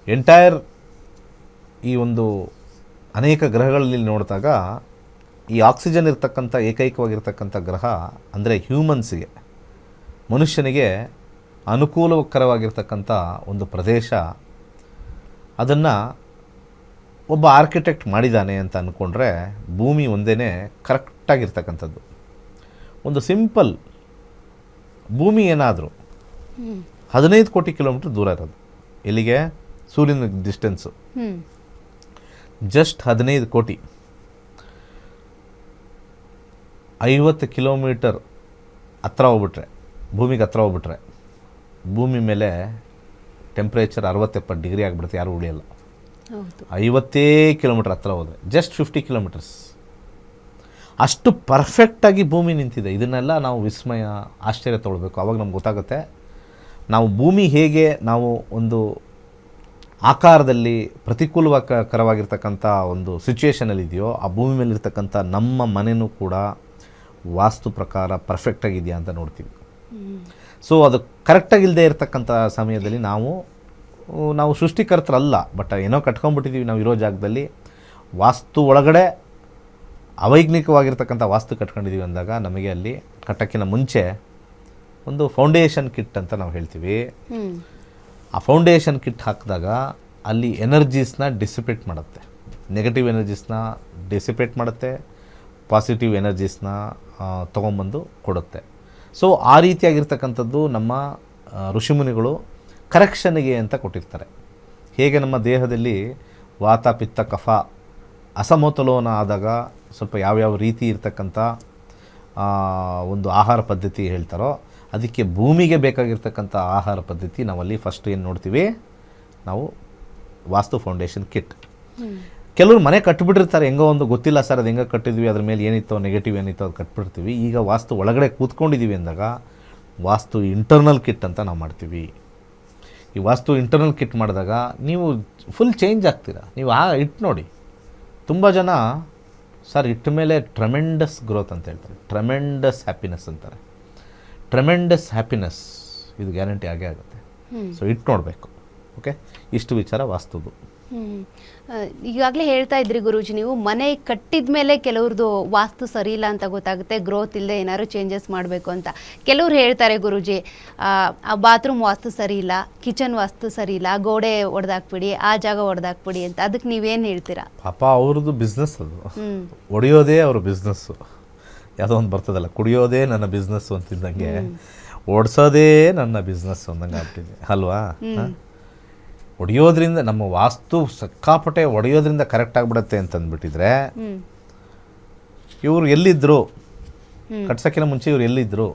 Entire ಈ ಒಂದು ಅನೇಕ ಗ್ರಹಗಳಲ್ಲಿ ನೋಡಿದಾಗ ಈ ಆಕ್ಸಿಜನ್ ಇರ್ತಕ್ಕಂಥ ಏಕೈಕವಾಗಿರ್ತಕ್ಕಂಥ ಗ್ರಹ ಅಂದರೆ ಹ್ಯೂಮನ್ಸಿಗೆ, ಮನುಷ್ಯನಿಗೆ ಅನುಕೂಲಕರವಾಗಿರ್ತಕ್ಕಂಥ ಒಂದು ಪ್ರದೇಶ. ಅದನ್ನು ಒಬ್ಬ ಆರ್ಕಿಟೆಕ್ಟ್ ಮಾಡಿದ್ದಾನೆ ಅಂತ ಅಂದ್ಕೊಂಡ್ರೆ ಭೂಮಿ ಒಂದೇ ಕರೆಕ್ಟಾಗಿರ್ತಕ್ಕಂಥದ್ದು. ಒಂದು ಸಿಂಪಲ್ ಭೂಮಿ ಏನಾದರೂ 15 ಕೋಟಿ ಕಿಲೋಮೀಟ್ರ್ ದೂರ ಇರೋದು. ಎಲ್ಲಿಗೆ? ಸೂರ್ಯನ ಡಿಸ್ಟೆನ್ಸು ಜಸ್ಟ್ 15 ಕೋಟಿ. 50 ಕಿಲೋಮೀಟರ್ ಹತ್ರ ಹೋಗ್ಬಿಟ್ರೆ, ಭೂಮಿಗೆ ಹತ್ರ ಹೋಗ್ಬಿಟ್ರೆ, ಭೂಮಿ ಮೇಲೆ ಟೆಂಪ್ರೇಚರ್ 60-70 ಡಿಗ್ರಿ ಆಗಿಬಿಡುತ್ತೆ, ಯಾರೂ ಉಳಿಯಲ್ಲ. 50 ಕಿಲೋಮೀಟ್ರ್ ಹತ್ರ ಹೋದರೆ ಜಸ್ಟ್ 50 ಕಿಲೋಮೀಟರ್ಸ್. ಅಷ್ಟು ಪರ್ಫೆಕ್ಟಾಗಿ ಭೂಮಿ ನಿಂತಿದೆ. ಇದನ್ನೆಲ್ಲ ನಾವು ವಿಸ್ಮಯ, ಆಶ್ಚರ್ಯ ತೊಗೊಳ್ಬೇಕು. ಆವಾಗ ನಮ್ಗೆ ಗೊತ್ತಾಗುತ್ತೆ ನಾವು ಭೂಮಿ ಹೇಗೆ ನಾವು ಒಂದು ಆಕಾರದಲ್ಲಿ ಪ್ರತಿಕೂಲಕರವಾಗಿರ್ತಕ್ಕಂಥ ಒಂದು ಸಿಚುವೇಷನಲ್ಲಿದೆಯೋ, ಆ ಭೂಮಿ ಮೇಲಿರ್ತಕ್ಕಂಥ ನಮ್ಮ ಮನೆಯೂ ಕೂಡ ವಾಸ್ತು ಪ್ರಕಾರ ಪರ್ಫೆಕ್ಟಾಗಿದೆಯಾ ಅಂತ ನೋಡ್ತೀವಿ. ಸೊ ಅದು ಕರೆಕ್ಟಾಗಿಲ್ಲದೆ ಇರತಕ್ಕಂಥ ಸಮಯದಲ್ಲಿ ನಾವು ಸೃಷ್ಟಿಕರ್ತರಲ್ಲ, ಬಟ್ ಏನೋ ಕಟ್ಕೊಂಡ್ಬಿಟ್ಟಿದ್ದೀವಿ ನಾವು ಇರೋ ಜಾಗದಲ್ಲಿ. ವಾಸ್ತು ಒಳಗಡೆ ಅವೈಜ್ಞಿಕವಾಗಿರ್ತಕ್ಕಂಥ ವಾಸ್ತು ಕಟ್ಕೊಂಡಿದ್ದೀವಿ ಅಂದಾಗ ನಮಗೆ ಅಲ್ಲಿ ಕಟ್ಟಕ್ಕಿಂತ ಮುಂಚೆ ಒಂದು ಫೌಂಡೇಶನ್ ಕಿಟ್ ಅಂತ ನಾವು ಹೇಳ್ತೀವಿ. ಆ ಫೌಂಡೇಶನ್ ಕಿಟ್ ಹಾಕಿದಾಗ ಅಲ್ಲಿ ಎನರ್ಜೀಸ್ನ ಡಿಸಿಪೇಟ್ ಮಾಡುತ್ತೆ, ನೆಗೆಟಿವ್ ಎನರ್ಜೀಸ್ನ ಡಿಸಿಪೇಟ್ ಮಾಡುತ್ತೆ, ಪಾಸಿಟಿವ್ ಎನರ್ಜೀಸ್ನ ತೊಗೊಂಬಂದು ಕೊಡುತ್ತೆ. ಸೊ ಆ ರೀತಿಯಾಗಿರ್ತಕ್ಕಂಥದ್ದು ನಮ್ಮ ಋಷಿಮುನಿಗಳು ಕರೆಕ್ಷನ್ಗೆ ಅಂತ ಕೊಟ್ಟಿರ್ತಾರೆ. ಹೇಗೆ ನಮ್ಮ ದೇಹದಲ್ಲಿ ವಾತ ಪಿತ್ತ ಕಫ ಅಸಮತೋಲನ ಆದಾಗ ಸ್ವಲ್ಪ ಯಾವ್ಯಾವ ರೀತಿ ಇರ್ತಕ್ಕಂಥ ಒಂದು ಆಹಾರ ಪದ್ಧತಿ ಹೇಳ್ತಾರೋ, ಅದಕ್ಕೆ ಭೂಮಿಗೆ ಬೇಕಾಗಿರ್ತಕ್ಕಂಥ ಆಹಾರ ಪದ್ಧತಿ ನಾವಲ್ಲಿ ಫಸ್ಟ್ ಏನು ನೋಡ್ತೀವಿ, ನಾವು ವಾಸ್ತು ಫೌಂಡೇಶನ್ ಕಿಟ್. ಕೆಲವರು ಮನೆ ಕಟ್ಟಿಬಿಟ್ಟಿರ್ತಾರೆ, ಹೆಂಗೋ ಒಂದು ಗೊತ್ತಿಲ್ಲ ಸರ್ ಅದು ಹೆಂಗೆ ಕಟ್ಟಿದ್ವಿ, ಅದ್ರ ಮೇಲೆ ಏನಿತ್ತೋ ನೆಗೆಟಿವ್ ಏನಿತ್ತೋ ಅದು ಕಟ್ಬಿಡ್ತೀವಿ. ಈಗ ವಾಸ್ತು ಒಳಗಡೆ ಕೂತ್ಕೊಂಡಿದ್ದೀವಿ ಅಂದಾಗ ವಾಸ್ತು ಇಂಟರ್ನಲ್ ಕಿಟ್ ಅಂತ ನಾವು ಮಾಡ್ತೀವಿ. ಈ ವಾಸ್ತು ಇಂಟರ್ನಲ್ ಕಿಟ್ ಮಾಡಿದಾಗ ನೀವು ಫುಲ್ ಚೇಂಜ್ ಆಗ್ತೀರಾ. ನೀವು ಇಟ್ಟು ನೋಡಿ, ತುಂಬ ಜನ ಸರ್ ಇಟ್ಟ ಮೇಲೆ ಟ್ರೆಮೆಂಡಸ್ ಗ್ರೋತ್ ಅಂತ ಹೇಳ್ತಾರೆ, ಟ್ರೆಮೆಂಡಸ್ ಹ್ಯಾಪಿನೆಸ್ ಅಂತಾರೆ. ಟ್ರೆಮೆಂಡಸ್ ಹ್ಯಾಪಿನೆಸ್ ಇದು ಗ್ಯಾರಂಟಿ ಆಗೇ ಆಗುತ್ತೆ. ಸೊ ಇಟ್ಟು ನೋಡಬೇಕು. ಓಕೆ, ಇಷ್ಟು ವಿಚಾರ ವಾಸ್ತುದು. ಈಗಾಗಲೇ ಹೇಳ್ತಾ ಇದ್ರಿ ಗುರೂಜಿ, ನೀವು ಮನೆ ಕಟ್ಟಿದ ಮೇಲೆ ಕೆಲವ್ರದ್ದು ವಾಸ್ತು ಸರಿ ಇಲ್ಲ ಅಂತ ಗೊತ್ತಾಗುತ್ತೆ, ಗ್ರೋತ್ ಇಲ್ಲದೆ ಏನಾದ್ರು ಚೇಂಜಸ್ ಮಾಡಬೇಕು ಅಂತ. ಕೆಲವ್ರು ಹೇಳ್ತಾರೆ ಗುರೂಜಿ ಆ ಬಾತ್ರೂಮ್ ವಾಸ್ತು ಸರಿ ಇಲ್ಲ, ಕಿಚನ್ ವಾಸ್ತು ಸರಿ ಇಲ್ಲ, ಗೋಡೆ ಒಡೆದಾಕ್ಬಿಡಿ, ಆ ಜಾಗ ಒಡೆದಾಕ್ಬಿಡಿ ಅಂತ. ಅದಕ್ಕೆ ನೀವೇನು ಹೇಳ್ತೀರಾ? ಪಾಪ ಅವ್ರದ್ದು ಬಿಸ್ನೆಸ್ ಅದು, ಒಡೆಯೋದೇ ಅವ್ರ ಬಿಸ್ನೆಸ್ಸು. ಯಾವುದೋ ಒಂದು ಬರ್ತದಲ್ಲ, ಕುಡಿಯೋದೇ ನನ್ನ ಬಿಸ್ನೆಸ್ಸು ಅಂತಿದ್ದಂಗೆ ಓಡಿಸೋದೇ ನನ್ನ ಬಿಸ್ನೆಸ್ಸು ಅಂದಂಗೆ ಆಗ್ತಿದೆ ಅಲ್ವಾ? ಒಡೆಯೋದ್ರಿಂದ ನಮ್ಮ ವಾಸ್ತು ಸಿಕ್ಕಾಪಟ್ಟೆ ಒಡೆಯೋದ್ರಿಂದ ಕರೆಕ್ಟ್ ಆಗಿಬಿಡುತ್ತೆ ಅಂತಂದ್ಬಿಟ್ಟಿದ್ರೆ ಇವರು ಎಲ್ಲಿದ್ದರು, ಕಟ್ಸೋಕ್ಕಿಂತ ಮುಂಚೆ ಇವ್ರು ಎಲ್ಲಿದ್ದರು?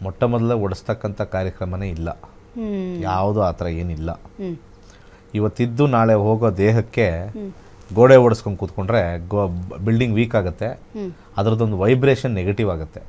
ಮೊಟ್ಟ ಮೊದಲ ಒಡಿಸ್ತಕ್ಕಂಥ ಕಾರ್ಯಕ್ರಮನೇ ಇಲ್ಲ, ಯಾವುದು ಆ ಥರ ಏನಿಲ್ಲ. ಇವತ್ತಿದ್ದು ನಾಳೆ ಹೋಗೋ ದೇಹಕ್ಕೆ ಗೋಡೆ ಓಡಿಸ್ಕೊಂಡು ಕೂತ್ಕೊಂಡ್ರೆ ಬಿಲ್ಡಿಂಗ್ ವೀಕ್ ಆಗುತ್ತೆ, ಅದರದ್ದೊಂದು ವೈಬ್ರೇಷನ್ ನೆಗೆಟಿವ್ ಆಗುತ್ತೆ.